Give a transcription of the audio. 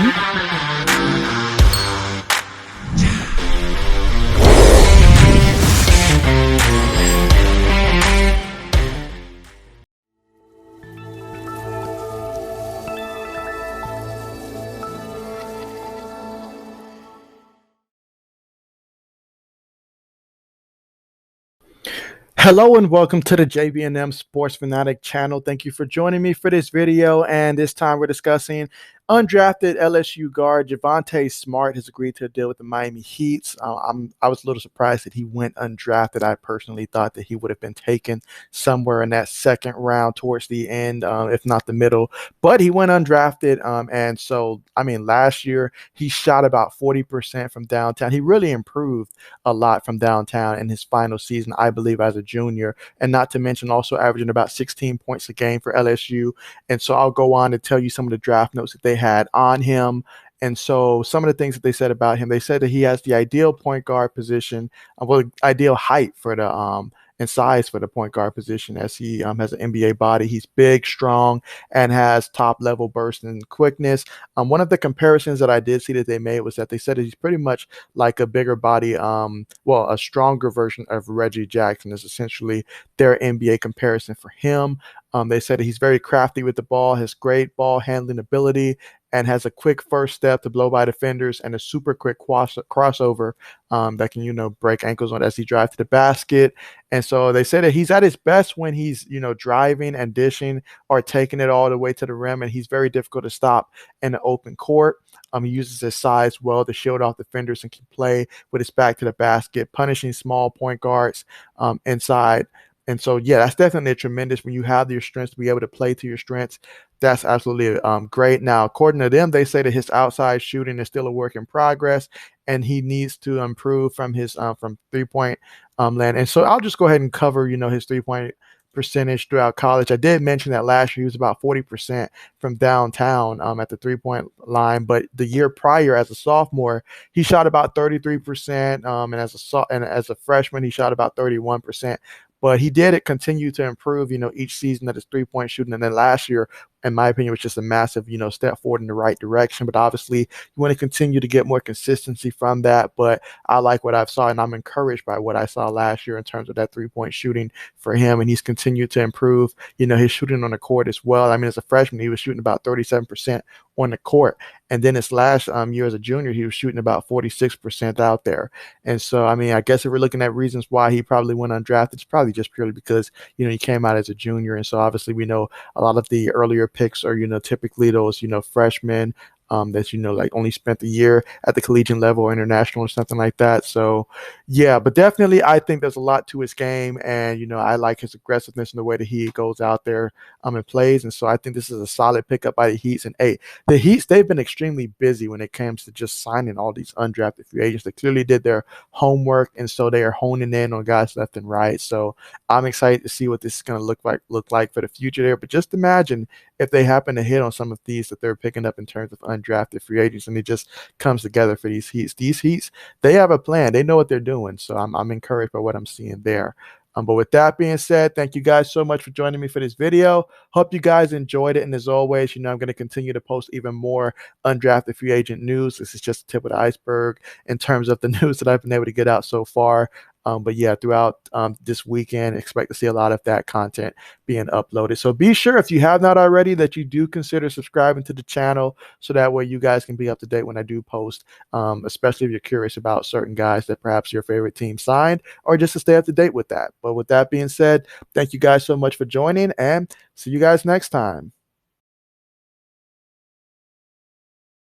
Hello and welcome to the JB&M Sports Fanatic channel. Thank you for joining me for this video. And this time we're discussing undrafted LSU guard Javonte Smart has agreed to a deal with the Miami Heat. I was a little surprised that he went undrafted. I personally thought that he would have been taken somewhere in that second round towards the end, if not the middle. But he went undrafted. And so, last year he shot about 40% from downtown. He really improved a lot from downtown in his final season, I believe, as a junior, and not to mention also averaging about 16 points a game for LSU. And so I'll go on to tell you some of the draft notes that they had on him. And so some of the things that they said about him, they said that he has the ideal point guard position, ideal height for the and size for the point guard position, as he has an NBA body. He's big, strong, and has top-level burst and quickness. One of the comparisons that I did see that they made was that they said that he's pretty much like a bigger body, a stronger version of Reggie Jackson is essentially their NBA comparison for him. They said that he's very crafty with the ball, has great ball handling ability, and has a quick first step to blow by defenders and a super quick crossover that can, break ankles on as he drives to the basket. And so they say that he's at his best when he's, driving and dishing or taking it all the way to the rim, and he's very difficult to stop in the open court. He uses his size well to shield off defenders and can play with his back to the basket, punishing small point guards inside. And so, yeah, that's definitely a tremendous when you have your strengths to be able to play to your strengths. That's absolutely great. Now, according to them, they say that his outside shooting is still a work in progress, and he needs to improve from his from 3-point land. And so I'll just go ahead and cover, his 3-point percentage throughout college. I did mention that last year he was about 40% from downtown at the 3-point line, but the year prior as a sophomore, he shot about 33%, and as a freshman, he shot about 31%. But he did continue to improve, each season at his 3-point shooting. And then last year, in my opinion, was just a massive, step forward in the right direction. But obviously, you want to continue to get more consistency from that. But I like what I've saw, and I'm encouraged by what I saw last year in terms of that 3-point shooting for him. And he's continued to improve, his shooting on the court as well. As a freshman, he was shooting about 37% on the court. And then his last year as a junior, he was shooting about 46% out there. And so, I guess if we're looking at reasons why he probably went undrafted, it's probably just purely because, he came out as a junior. And so obviously we know a lot of the earlier picks are, typically those, freshmen that, like only spent the year at the collegiate level or international or something like that. So, yeah, but definitely I think there's a lot to his game. And, I like his aggressiveness and the way that he goes out there and plays. And so I think this is a solid pickup by the Heats. And, hey, the Heats, they've been extremely busy when it comes to just signing all these undrafted free agents. They clearly did their homework, and so they are honing in on guys left and right. So I'm excited to see what this is going to look like for the future there. But just imagine if they happen to hit on some of these that they're picking up in terms of undrafted free agents, and it just comes together for these Heats. These Heats, they have a plan. They know what they're doing. So I'm encouraged by what I'm seeing there. But with that being said, thank you guys so much for joining me for this video. Hope you guys enjoyed it. And as always, I'm going to continue to post even more undrafted free agent news. This is just the tip of the iceberg in terms of the news that I've been able to get out so far. But yeah, throughout this weekend, expect to see a lot of that content being uploaded. So be sure, if you have not already, that you do consider subscribing to the channel, so that way you guys can be up to date when I do post, especially if you're curious about certain guys that perhaps your favorite team signed, or just to stay up to date with that. But with that being said, thank you guys so much for joining, and see you guys next time.